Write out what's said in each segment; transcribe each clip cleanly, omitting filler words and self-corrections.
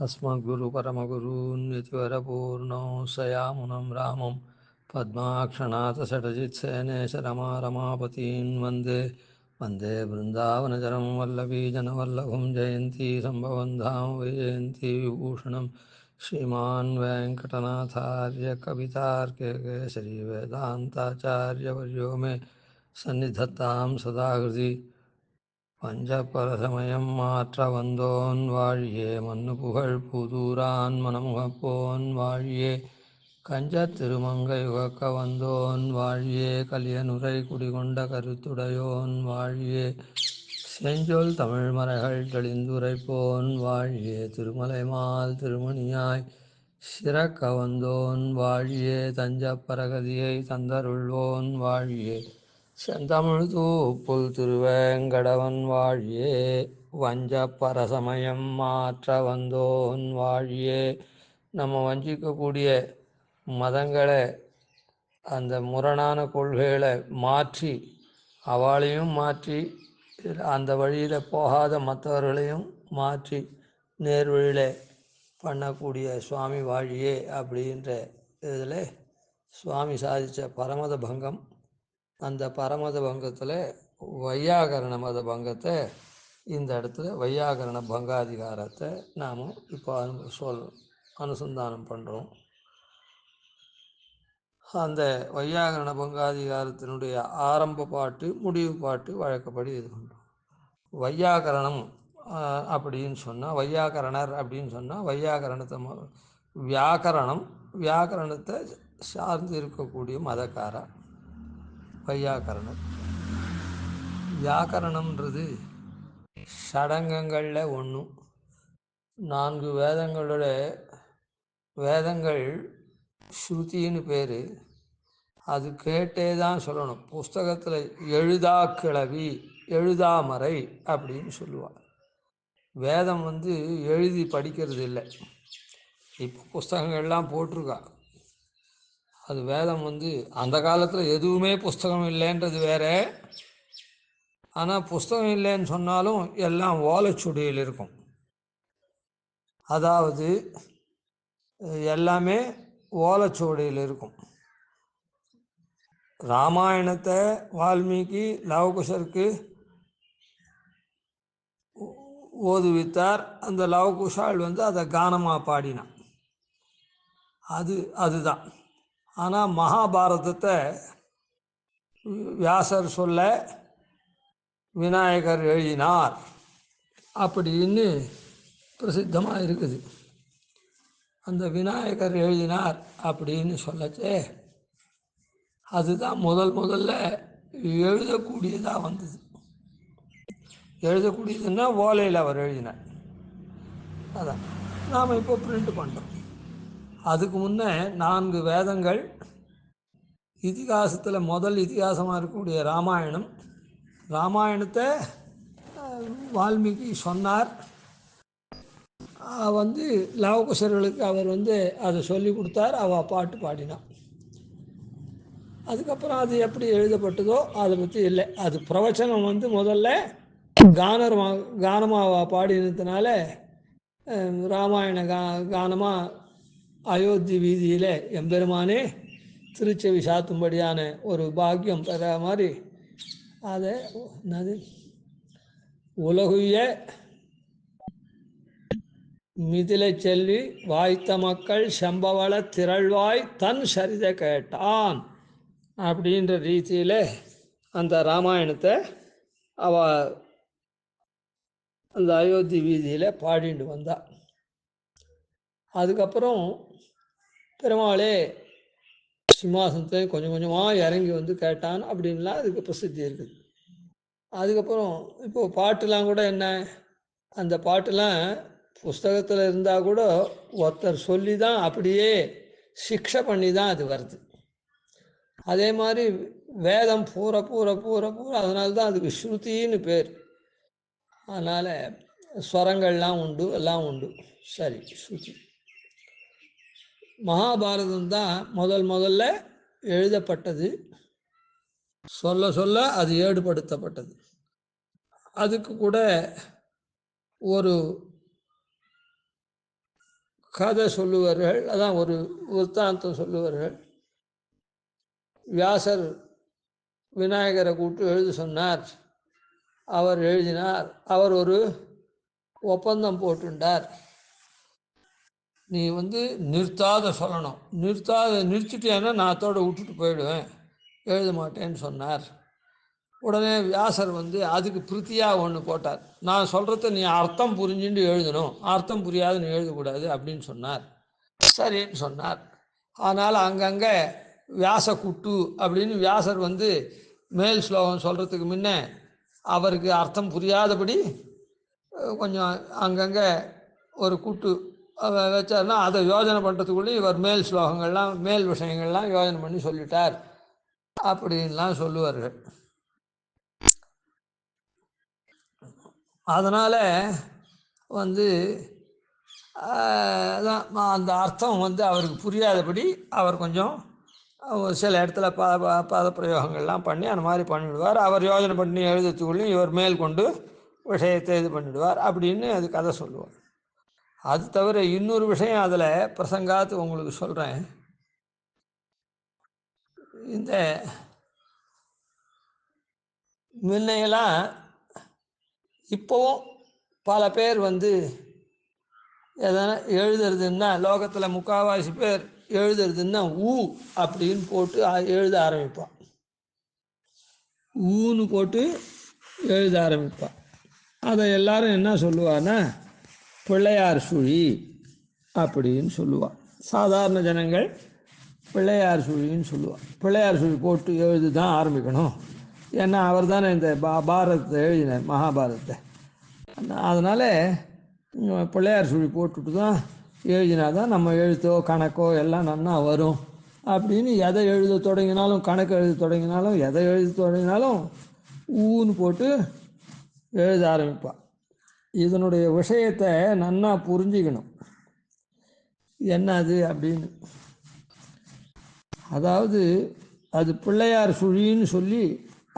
अस्मद्गुरुपरमगुरून् यतिवरपूर्णौ सयामुनं रामं पद्माक्षनाथषडजित्सेनेशरमारमापतीन् वन्दे वृन्दावनचरं वल्लभीजनवल्लभं जयन्ती सम्भवं धाम वैजयन्ती विभूषणं श्रीमान् वेङ्कटनाथार्य कवितार्किककेसरी वेदान्ताचार्यवर्यो मे सन्निधत्तां सदा हृदि பஞ்சப்பரசமயம் மாற்ற வந்தோன் வாழியே மண்ணு புகழ் புதூரான் மனமுகப்போன் வாழியே கஞ்சத் திருமங்கை உகக்க வந்தோன் வாழியே கலியனுரை குடிகொண்ட கருத்துடையோன் வாழியே செஞ்சொல் தமிழ் மறைகள் தெளிந்துரைப்போன் வாழியே திருமலைமால் திருமணியாய் சிறக்க வந்தோன் வாழியே தஞ்சப்பரகதியை தந்தருள்வோன் வாழியே செந்தமிழ் தூப்புல் திருவேங்கடவன் வாழியே வஞ்ச பரசமயம் மாற்ற வந்தோன் வாழியே. நம்ம வஞ்சிக்கக்கூடிய மதங்களை, அந்த முரணான கொள்கைகளை மாற்றி, அவளையும் மாற்றி, அந்த வழியில் போகாத மற்றவர்களையும் மாற்றி நேர்வழியில் பண்ணக்கூடிய சுவாமி வாழியே அப்படின்ற இதில் சுவாமி சாதித்த பரமத பங்கம். அந்த பரமத பங்கத்தில் வையாகரண மத பங்கத்தை, இந்த இடத்துல வையாகரண பங்காதிகாரத்தை நாம் இப்போ அனுசந்தானம் பண்ணுறோம். அந்த வையாகரண பங்காதிகாரத்தினுடைய ஆரம்ப பாட்டு முடிவு பாட்டு வழக்கப்படி இது பண்ணுறோம். வையாகரணம் அப்படின்னு சொன்னால், வையாகரணர் அப்படின்னு சொன்னால் வையாகரணத்தை வியாக்கரணத்தை சார்ந்து இருக்கக்கூடிய மதக்காரர் வையாக்கரணர். வியாக்கரணம்ன்றது ஷடங்கங்களில் ஒன்று. 4 வேதங்கள் ஸ்ருதின்னு பேர். அது கேட்டே தான் சொல்லணும். புஸ்தகத்தில் எழுதா கிளவி, எழுதாமறை அப்படின்னு சொல்லுவாள். வேதம் எழுதி படிக்கிறது இல்லை. இப்போ புஸ்தகங்கள்லாம் போட்டிருக்கா. அது வேதம் அந்த காலத்தில் எதுவுமே புஸ்தகம் இல்லைன்றது வேற. ஆனால் புஸ்தகம் இல்லைன்னு சொன்னாலும் எல்லாம் ஓலைச்சுடியில் இருக்கும். அதாவது எல்லாமே ஓலைச்சுவடியில் இருக்கும். ராமாயணத்தை வால்மீகி லவகுஷருக்கு ஓதுவித்தார். அந்த லவகுஷால் அதை கானமாக பாடினான். அதுதான். ஆனால் மகாபாரதத்தை வியாசர் சொல்ல விநாயகர் எழுதினார் அப்படின்னு பிரசித்தமாக இருக்குது. அந்த விநாயகர் எழுதினார் அப்படின்னு சொல்லச்சே, அதுதான் முதல்ல எழுதக்கூடியதாக வந்தது. எழுதக்கூடியதுன்னா ஓலையில் அவர் எழுதினார். அதான் நாம் இப்போ பிரிண்ட் பண்ணுறோம். அதுக்கு முன்னே 4 வேதங்கள், இதிகாசத்தில் முதல் இதிகாசமாக இருக்கக்கூடிய ராமாயணத்தை வால்மீகி சொன்னார். லவகுஷர்களுக்கு அவர் அதை சொல்லி கொடுத்தார். அவள் பாட்டு பாடினான். அதுக்கப்புறம் அது எப்படி எழுதப்பட்டதோ அதை பற்றி இல்லை. அது பிரவச்சனம் முதல்ல கானமாக பாடினதுனால ராமாயண கானமாக அயோத்தி வீதியில் எம்பெருமானே திருச்செவி சாத்தும்படியான ஒரு பாக்கியம் பெற மாதிரி அதை உலகுய மிதிலை செல்வி வாய்த்த மக்கள் செம்பவள திரள்வாய் தன் சரிதை கேட்டான் அப்படின்ற ரீதியில் அந்த ராமாயணத்தை அந்த அயோத்தி வீதியில் பாடிட்டு வந்தா. அதுக்கப்புறம் பெருமாளே சிம்மாசனத்தை கொஞ்சம் கொஞ்சமாக இறங்கி கேட்டான் அப்படின்லாம் அதுக்கு பிரசித்தி இருக்குது. அதுக்கப்புறம் இப்போது பாட்டுலாம் கூட என்ன, அந்த பாட்டுலாம் புஸ்தகத்தில் இருந்தால் கூட ஒருத்தர் சொல்லி தான் அப்படியே சிக்ஷை பண்ணி தான் அது வருது. அதே மாதிரி வேதம் பூர அதனால தான் அதுக்கு ஸ்ருதின்னு பேர். அதனால் ஸ்வரங்கள்லாம் உண்டு, எல்லாம் உண்டு. சரி, ஸ்ருதி. மகாபாரதம் தான் முதல்ல எழுதப்பட்டது. சொல்ல அது ஏடுபடுத்தப்பட்டது. அதுக்கு கூட ஒரு கதை சொல்லுவார்கள். அதான் ஒரு விற்த்தாந்தம் சொல்லுவார்கள். வியாசர் விநாயகரை கூப்பிட்டு எழுத சொன்னார். அவர் எழுதினார். அவர் ஒரு ஒப்பந்தம் போட்டுண்டார். நீ நிறுத்தாத சொல்லணும், நிறுத்திட்டேன்னா நான் அதோட விட்டுட்டு போயிடுவேன், எழுத மாட்டேன்னு சொன்னார். உடனே வியாசர் அதுக்கு பிரித்தியாக ஒன்று போட்டார். நான் சொல்கிறத நீ அர்த்தம் புரிஞ்சுட்டு எழுதணும், அர்த்தம் புரியாது நீ எழுதக்கூடாது அப்படின்னு சொன்னார். சரின்னு சொன்னார். ஆனால் அங்கங்கே வியாச குட்டு அப்படின்னு வியாசர் மேல் ஸ்லோகம் சொல்கிறதுக்கு முன்ன அவருக்கு அர்த்தம் புரியாதபடி கொஞ்சம் அங்கங்கே ஒரு குட்டு வச்சார்னா அதை யோஜனை பண்ணுறதுக்குள்ளே இவர் மேல் ஸ்லோகங்கள்லாம் மேல் விஷயங்கள்லாம் யோஜனை பண்ணி சொல்லிட்டார் அப்படின்லாம் சொல்லுவார்கள். அதனால் அந்த அர்த்தம் அவருக்கு புரியாதபடி அவர் கொஞ்சம் சில இடத்துல பதப்பிரயோகங்கள்லாம் பண்ணி அந்த மாதிரி பண்ணிவிடுவார். அவர் யோஜனை பண்ணி எழுதுறதுக்குள்ளேயும் இவர் மேல் கொண்டு விஷயத்தை இது பண்ணிவிடுவார் அப்படின்னு அது கதை சொல்லுவார். அது தவிர இன்னொரு விஷயம் அதில் பிரசங்காத்து உங்களுக்கு சொல்கிறேன். இந்த முன்னையெல்லாம் இப்போவும் பல பேர் எதனா எழுதுறதுன்னா லோகத்தில் முக்கால்வாசி பேர் எழுதுறதுன்னா ஊ அப்படின்னு போட்டு எழுத ஆரம்பிப்பான். ஊன்னு போட்டு எழுத ஆரம்பிப்பான். அதை எல்லாரும் என்ன சொல்லுவான்னா பிள்ளையார் சுழி அப்படின்னு சொல்லுவாள். சாதாரண ஜனங்கள் பிள்ளையார் சுழின்னு சொல்லுவாள். பிள்ளையார் சுழி போட்டு எழுது தான் ஆரம்பிக்கணும். ஏன்னா அவர் தானே இந்த பாரதத்தை எழுதினார், மகாபாரதத்தை. அதனால் பிள்ளையார் சுழி போட்டுட்டு தான் எழுதினா தான் நம்ம எழுத்தோ கணக்கோ எல்லாம் நன்னா வரும் அப்படின்னு எதை எழுத தொடங்கினாலும், கணக்கு எழுத தொடங்கினாலும், எதை எழுத தொடங்கினாலும் ஊன்னு போட்டு எழுத ஆரம்பிப்பாள். இதனுடைய விஷயத்தை நன்னா புரிஞ்சுக்கணும். என்னது அப்படின்னு. அதாவது அது பிள்ளையார் சுழின்னு சொல்லி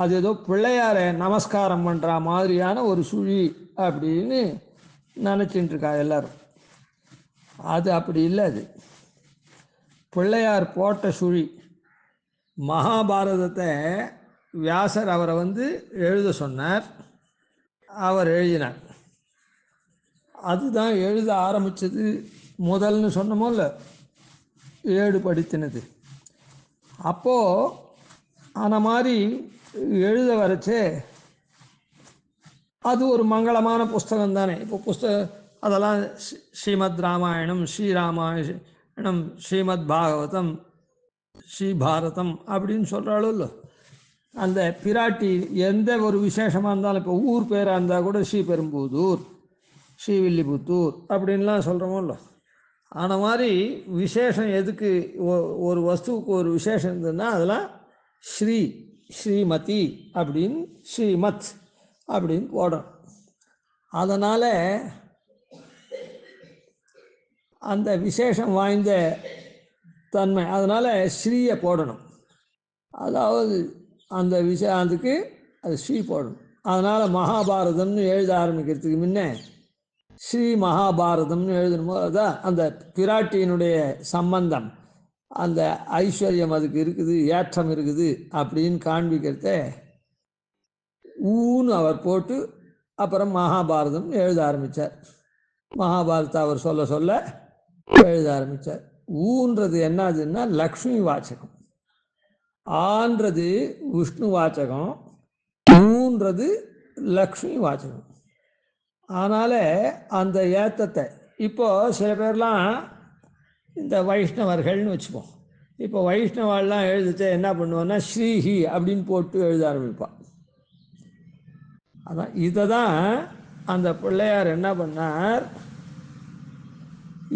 அது ஏதோ பிள்ளையாரை நமஸ்காரம் பண்ணுற மாதிரியான ஒரு சுழி அப்படின்னு நினச்சிட்டு இருக்கா எல்லாரும். அது அப்படி இல்லை. அது பிள்ளையார் போட்ட சுழி. மகாபாரதத்தை வியாசர் அவரை எழுத சொன்னார். அவர் எழுதினார். அதுதான் எழுத ஆரம்பித்தது முதல்னு சொன்னமோ இல்லை, ஏடு படித்தினது. அப்போது அந்த மாதிரி எழுத வரைச்சே அது ஒரு மங்களமான புஸ்தகம் தானே. இப்போ அதெல்லாம் ஸ்ரீமத் ராமாயணம், ஸ்ரீராமாயணம், ஸ்ரீமத் பாகவதம், ஸ்ரீபாரதம் அப்படின்னு சொல்கிறாளோ இல்லை. அந்த பிராட்டி எந்த ஒரு விசேஷமாக இருந்தாலும், இப்போ ஊர் பேராக இருந்தால் கூட ஸ்ரீபெரும்புதூர், ஸ்ரீவில்லிபுத்தூர் அப்படின்லாம் சொல்கிறோமோ இல்லை. அந்த மாதிரி விசேஷம் எதுக்கு ஒரு வஸ்துவுக்கு ஒரு விசேஷம் இருந்ததுன்னா அதெல்லாம் ஸ்ரீமதி அப்படின்னு ஸ்ரீமத் அப்படின்னு போடணும். அதனால் அந்த விசேஷம் வாய்ந்த தன்மை, அதனால் ஸ்ரீயை போடணும். அதாவது அந்த அதுக்கு அது ஸ்ரீ போடணும். அதனால் மகாபாரதம்னு எழுத ஆரம்பிக்கிறதுக்கு முன்னே ஸ்ரீ மகாபாரதம்னு எழுதணுமோ அதுதான் அந்த பிராட்டியினுடைய சம்பந்தம், அந்த ஐஸ்வர்யம் அதுக்கு இருக்குது, ஏற்றம் இருக்குது அப்படின்னு காண்பிக்கிறத ஊன்னு அவர் போட்டு அப்புறம் மகாபாரதம்னு எழுத ஆரம்பித்தார். மகாபாரதத்தை அவர் சொல்ல சொல்ல எழுத ஆரம்பித்தார். ஊன்றது என்னதுன்னா லக்ஷ்மி வாச்சகம், ஆன்றது விஷ்ணு வாச்சகம், ஊன்றது லக்ஷ்மி வாச்சகம். அதனால் அந்த ஏத்தத்தை இப்போது சில பேர்லாம் இந்த வைஷ்ணவர்கள்னு வச்சுப்போம். இப்போ வைஷ்ணவாலாம் எழுதிட்டு என்ன பண்ணுவோன்னா ஸ்ரீஹி அப்படின்னு போட்டு எழுத ஆரம்பிப்பான். அதான் இதை தான் அந்த பிள்ளையார் என்ன பண்ணார்,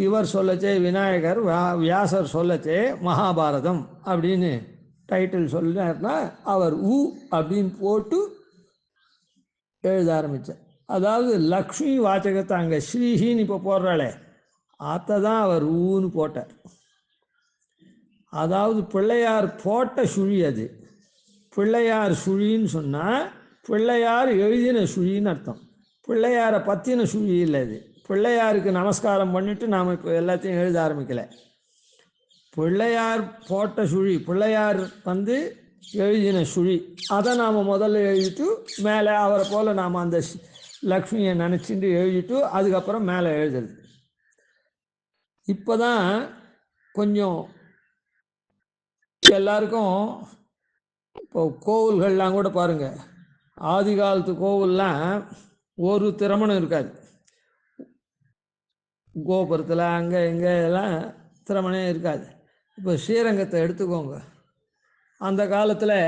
இவர் சொல்லச்சே விநாயகர் வியாசர் சொல்லச்சே மகாபாரதம் அப்படின்னு டைட்டில் சொன்னார்னா அவர் ஊ அப்படின்னு போட்டு எழுத ஆரம்பித்தார். அதாவது லக்ஷ்மி வாச்சகத்தை அங்கே ஸ்ரீஹின்னு இப்போ போடுறாளே அதை தான் அவர் ஊன்னு போட்டார். அதாவது பிள்ளையார் போட்ட சுழி. அது பிள்ளையார் சுழின்னு சொன்னால் பிள்ளையார் எழுதின சுழின்னு அர்த்தம். பிள்ளையாரை பற்றின சுழி இல்லை. அது பிள்ளையாருக்கு நமஸ்காரம் பண்ணிவிட்டு நாம் இப்போ எல்லாத்தையும் எழுத ஆரம்பிக்கலை. பிள்ளையார் போட்ட சுழி, பிள்ளையார் வந்து எழுதின சுழி, அதை நாம் முதல்ல எழுதிட்டு மேலே அவரை போல் நாம் அந்த லக்ஷ்மியை நினச்சிட்டு எழுதிட்டு அதுக்கப்புறம் மேலே எழுதுறது. இப்போ தான் கொஞ்சம் எல்லாருக்கும் இப்போ கோவில்கள்லாம் கூட பாருங்கள், ஆதி காலத்து கோவில்லாம் ஒரு திறமனும் இருக்காது. கோபுரத்தில் அங்கே இங்கே எல்லாம் திறமனே இருக்காது. இப்போ ஸ்ரீரங்கத்தை எடுத்துக்கோங்க, அந்த காலத்தில்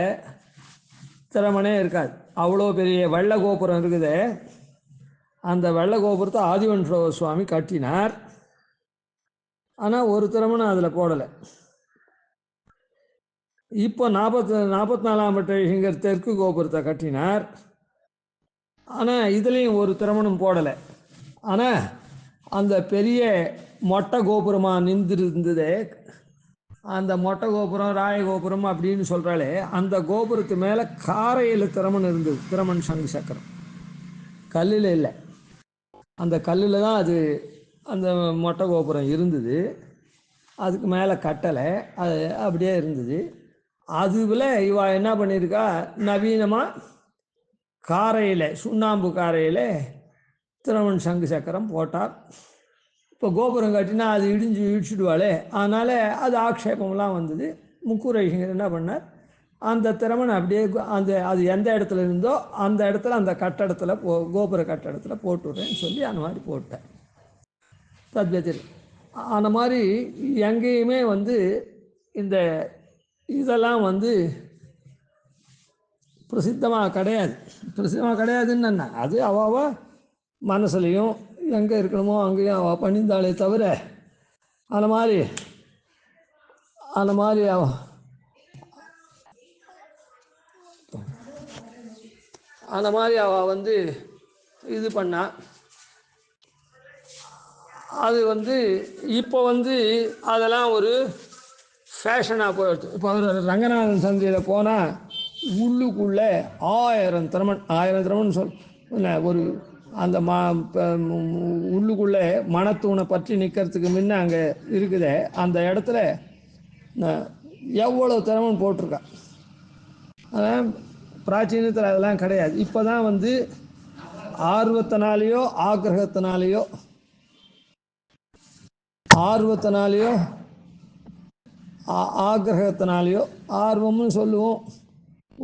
திறமனே இருக்காது. அவ்வளோ பெரிய வெள்ளை கோபுரம் இருக்குது. அந்த வெள்ளை கோபுரத்தை ஆதிவன்ஷ சுவாமி கட்டினார். ஆனால் ஒரு திறமனும் அதில் போடலை. இப்போ 44ஆம் பட்டழிங்கர் தெற்கு கோபுரத்தை கட்டினார். ஆனால் இதுலேயும் ஒரு திறமனும் போடலை. ஆனால் அந்த பெரிய மொட்டை கோபுரமாக நின்றுருந்தது, அந்த மொட்டை கோபுரம் ராயகோபுரம் அப்படின்னு சொல்கிறாலே, அந்த கோபுரத்து மேலே காரையில் திறமன் இருந்தது. திறமன் சங்கு சக்கரம் கல்லில் இல்லை, அந்த கல்லில் தான் அது அந்த மொட்டை கோபுரம் இருந்தது. அதுக்கு மேலே கட்டலை, அது அப்படியே இருந்தது. அதுவில் இவ என்ன பண்ணியிருக்கா, நவீனமாக காரையில், சுண்ணாம்பு காரையில் திறமன் சங்கு சக்கரம் போட்டார். இப்போ கோபுரம் கட்டினா அது இடிச்சுடுவாளே, அதனால் அது ஆக்ஷேபம்லாம் வந்தது. முக்கூரைசிங்கர் என்ன பண்ணார், அந்த திறமன் அப்படியே அது எந்த இடத்துல இருந்தோ அந்த இடத்துல அந்த கட்டடத்தில் கோபுர கட்டடத்தில் போட்டுவிட்றேன்னு சொல்லி அந்த மாதிரி போட்டேன். தத்வத்தில் அந்த மாதிரி எங்கேயுமே வந்து இந்த இதெல்லாம் வந்து பிரசித்தமாக கிடையாது. பிரசித்தமாக கிடையாதுன்னு என்ன, அது அவாவா மனசுலையும் எங்கே இருக்கணுமோ அங்கேயும் அவள் பண்ணியிருந்தாலே தவிர அந்த மாதிரி அவள் வந்து இது பண்ணா. அது வந்து இப்போ வந்து அதெல்லாம் ஒரு ஃபேஷனாக போயிடுது. இப்போ ரங்கநாதன் சந்தையில் போனால் உள்ளுக்குள்ளே 1000 திறமன் ஒரு அந்த உள்ளுக்குள்ளே மணத்தூணை பற்றி நிற்கிறதுக்கு முன்ன அங்கே இருக்குதே, அந்த இடத்துல எவ்வளோ திறமன் போட்டிருக்கா. அதான் பிராச்சீனத்தில் அதெல்லாம் கிடையாது. இப்போ தான் வந்து ஆர்வத்தினாலேயோ ஆக்கிரகத்தினாலேயோ ஆர்வம்னு சொல்லுவோம்,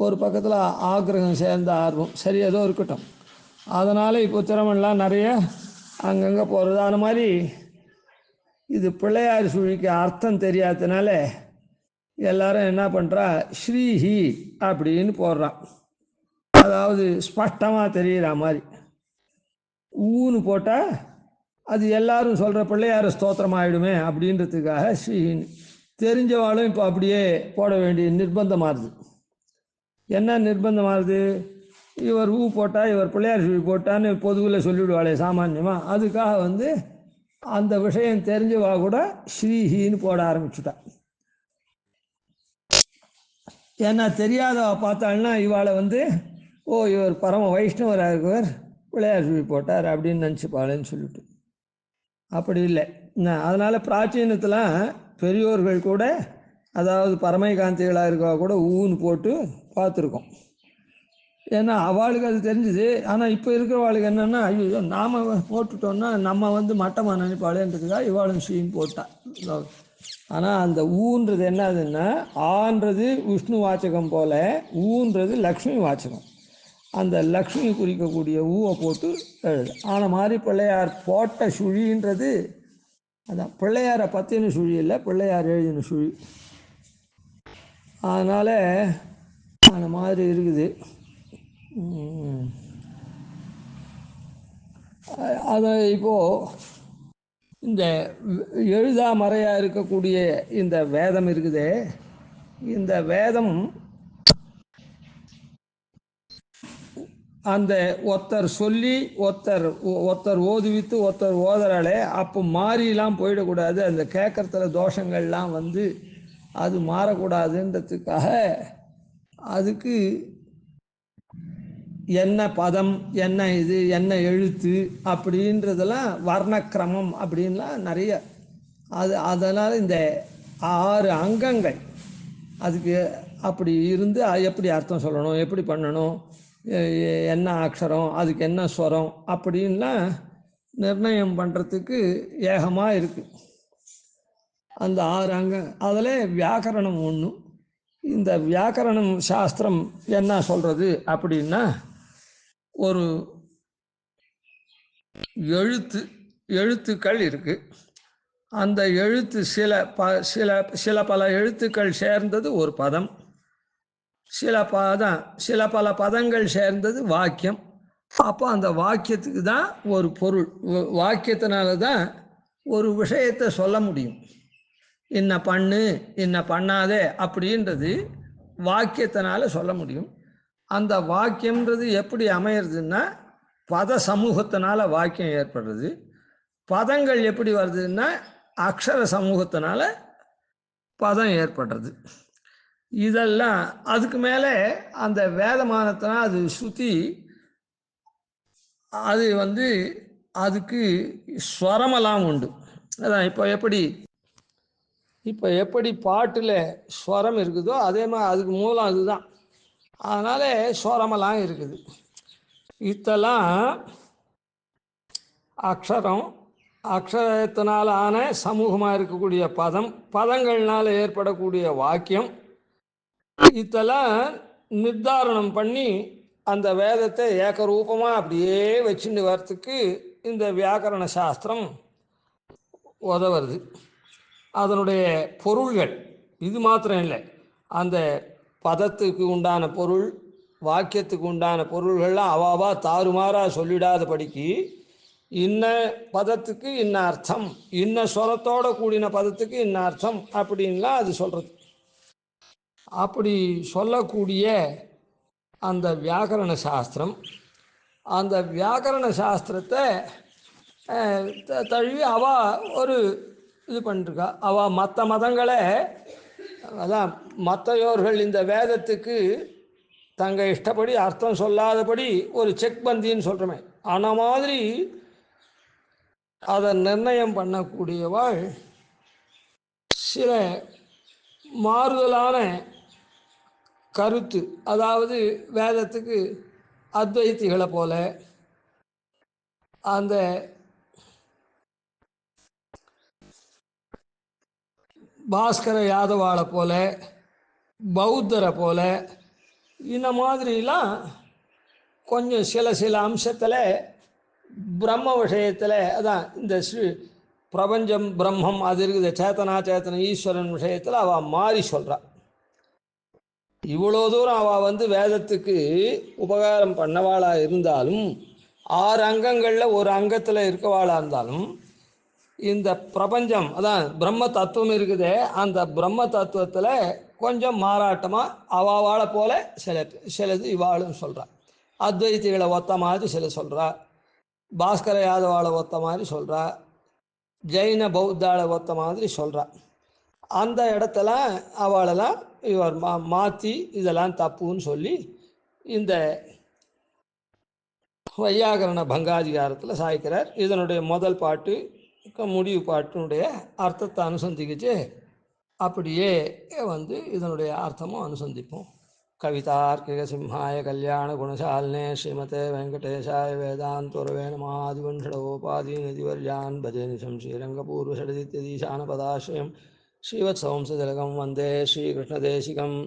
ஒரு பக்கத்தில் ஆக்கிரகம் சேர்ந்த ஆர்வம், சரி ஏதோ இருக்கட்டும். அதனால் இப்போ திறமன்லாம் நிறைய அங்கங்கே போகிறது. அந்த மாதிரி இது பிள்ளையார் சுழிக்கு அர்த்தம் தெரியாததுனால எல்லாரும் என்ன பண்ணுறா, ஸ்ரீஹி அப்படின்னு போடுறான். அதாவது ஸ்பஷ்டமாக தெரிகிற மாதிரி ஊன்னு போட்டால் அது எல்லாரும் சொல்கிற பிள்ளையார் ஸ்தோத்திரம் ஆகிடுமே அப்படின்றதுக்காக ஸ்ரீஹின்னு. தெரிஞ்சவாளும் இப்போ அப்படியே போட வேண்டிய நிர்பந்தமாகுது. என்ன நிர்பந்தமாகுது, இவர் ஊ போட்டால் இவர் பிள்ளையார் சுழி போட்டான்னு பொதுவில் சொல்லிவிடுவாளே சாமான்யமாக, அதுக்காக வந்து அந்த விஷயம் தெரிஞ்சவா கூட ஸ்ரீஹின்னு போட ஆரம்பிச்சுட்டா. ஏன்னா தெரியாதவ பார்த்தாள்னா இவாளை வந்து ஓ இவர் பரம வைஷ்ணவராக இருக்கவர் பிள்ளையார் சுழி போட்டார் அப்படின்னு நினச்சிப்பாளேன்னு சொல்லிட்டு. அப்படி இல்லை. அதனால் பிராச்சீனத்தில் பெரியோர்கள் கூட, அதாவது பரமைகாந்திகளாக இருக்கவா கூட ஊன்னு போட்டு பார்த்துருக்கோம். ஏன்னா அவளுக்கு அது தெரிஞ்சுது. ஆனால் இப்போ இருக்கிறவாளுக்கு என்னென்னா, ஐயோ நாம் போட்டுட்டோன்னா நம்ம வந்து மட்டமாக நினைப்பாளேன்றதுக்காக இவாளும் ஸ்ரீன்னு போட்டாள். ஆனால் அந்த ஊன்றது என்னதுன்னா, ஆன்றது விஷ்ணு வாச்சகம் போல் ஊன்றது லக்ஷ்மி வாச்சகம். அந்த லக்ஷ்மி குறிக்கக்கூடிய ஊவை போட்டு எழுது. ஆனால் மாதிரி பிள்ளையார் போட்ட சுழின்றது அதான் பிள்ளையாரை பற்றின சுழி இல்லை, பிள்ளையார் எழுதின சுழி. அதனால் அந்த மாதிரி இருக்குது. அதை இப்போது இந்த எழுதாமறையாக இருக்கக்கூடிய இந்த வேதம் இருக்குது. இந்த வேதம் அந்த ஒருத்தர் சொல்லி ஒருத்தர் ஓதுவித்து ஒருத்தர் ஓதுறாளே, அப்போ மாறிலாம் போயிடக்கூடாது. அந்த கேட்குறதுல தோஷங்கள்லாம் வந்து அது மாறக்கூடாதுன்றதுக்காக அதுக்கு என்ன பதம், என்ன இது, என்ன எழுத்து அப்படின்றதெல்லாம் வர்ணக்கிரமம் அப்படின்லாம் நிறைய. அதனால் இந்த 6 அங்கங்கள் அதுக்கு அப்படி இருந்து எப்படி அர்த்தம் சொல்லணும், எப்படி பண்ணணும், என்ன அக்ஷரம், அதுக்கு என்ன ஸ்வரம் அப்படின்லாம் நிர்ணயம் பண்ணுறதுக்கு ஏகமாக இருக்குது. அந்த 6 அங்கம் அதில் வியாக்கரணம் ஒன்று. இந்த வியாக்கரணம் சாஸ்திரம் என்ன சொல்கிறது அப்படின்னா, ஒரு எழுத்துக்கள் இருக்குது. அந்த எழுத்து சில பல எழுத்துக்கள் சேர்ந்தது ஒரு பதம், சில பல பதங்கள் சேர்ந்தது வாக்கியம். அப்போ அந்த வாக்கியத்துக்கு தான் ஒரு பொருள். வாக்கியத்தினால தான் ஒரு விஷயத்தை சொல்ல முடியும். இன்ன பண்ணு, இன்ன பண்ணாதே அப்படின்றது வாக்கியத்தினால சொல்ல முடியும். அந்த வாக்கியம்ன்றது எப்படி அமையிறதுன்னா, பத சமூகத்தினால வாக்கியம் ஏற்படுறது. பதங்கள் எப்படி வருதுன்னா, அக்ஷர சமூகத்தினால பதம் ஏற்படுறது. இதெல்லாம் அதுக்கு மேலே அந்த வேதமானத்தினால் அது ஸ்ருதி, அது அதுக்கு ஸ்வரமெல்லாம் உண்டு. அதான் இப்போ எப்படி பாட்டில் ஸ்வரம் இருக்குதோ அதே மாதிரி அதுக்கு மூலம் அதுதான். அதனால் ஸ்வரமெல்லாம் இருக்குது. இதெல்லாம் அக்ஷரத்தினால் ஆன சமூகமாக இருக்கக்கூடிய பதங்கள்னால் ஏற்படக்கூடிய வாக்கியம், இதெல்லாம் நிர்தாரணம் பண்ணி அந்த வேதத்தை ஏகரூபமாக அப்படியே வச்சுட்டு வரத்துக்கு இந்த வியாக்கரண சாஸ்திரம் உதவுறது. அதனுடைய பொருள்கள் இது மாத்திரம் இல்லை, அந்த பதத்துக்கு உண்டான பொருள், வாக்கியத்துக்கு உண்டான பொருள்கள்லாம் அவாவா தாறுமாறாக சொல்லிடாதபடிக்கு, இன்ன பதத்துக்கு இன்ன அர்த்தம், இன்ன ஸ்வரத்தோடு கூடின பதத்துக்கு இன்ன அர்த்தம் அப்படின்லாம் அது சொல்கிறது. அப்படி சொல்லக்கூடிய அந்த வியாக்கரண சாஸ்திரம், அந்த வியாக்கரண சாஸ்திரத்தை தழுவி ஒரு இது பண்ணிருக்கா. மற்ற மதங்களை, அதான் மற்றையோர்கள் இந்த வேதத்துக்கு தங்கள் இஷ்டப்படி அர்த்தம் சொல்லாதபடி ஒரு செக் பந்தின்னு சொல்கிறோமே, அந்த மாதிரி அதை நிர்ணயம் பண்ணக்கூடியவாள் சில மாறுதலான கருத்து, அதாவது வேதத்துக்கு அத்வைத்திகளை போல, அந்த பாஸ்கர யாதவாளை போல, பௌத்தரை போல, இந்த மாதிரிலாம் கொஞ்சம் சில அம்சத்தில் பிரம்ம விஷயத்தில், அதான் இந்த பிரபஞ்சம் பிரம்மம் அது இருக்குது, சேத்தனா ஈஸ்வரன் விஷயத்தில் அவள் மாறி சொல்கிறாள். இவ்வளோ தூரம் அவள் வேதத்துக்கு உபகாரம் பண்ணவாளாக இருந்தாலும், 6 அங்கங்களில் ஒரு அங்கத்தில் இருக்கவாளாக இருந்தாலும், இந்த பிரபஞ்சம், அதான் பிரம்ம தத்துவம் இருக்குதே, அந்த பிரம்ம தத்துவத்தில் கொஞ்சம் மாறாட்டமாக அவாவாளை போல சிலது இவாளும் சொல்கிறா. அத்வைத்திகளை ஒத்த மாதிரி சில சொல்கிறா, பாஸ்கர யாதவாளை ஒத்த மாதிரி சொல்கிறா, ஜெயின பௌத்தாளை ஒத்த மாதிரி சொல்கிறா. அந்த இடத்துல அவளெல்லாம் இவர் மாற்றி இதெல்லாம் தப்புன்னு சொல்லி இந்த வையாகரண பங்காதிகாரத்தில் சாய்க்கிறார். இதனுடைய முதல் பாட்டு முடிவு பாட்டினுடைய அர்த்தத்தை அனுசந்திக்கிச்சு அப்படியே இதனுடைய அர்த்தமும் அனுசந்திப்போம். கவிதார்க்கிக சிம்ஹாய கல்யாண குணசாலினே ஸ்ரீமதே வெங்கடேஷாய வேதாந்தோரவே நமாதிவன்ஷடோபாதீநிதிவர்யான் பஜே நிசம் ஸ்ரீரங்கபூர்வஷடதித்யதீசானபதாஸ்ரயம் ஸ்ரீவத்சவம்சதிலகம் வந்தே ஸ்ரீகிருஷ்ணதேசிகம்.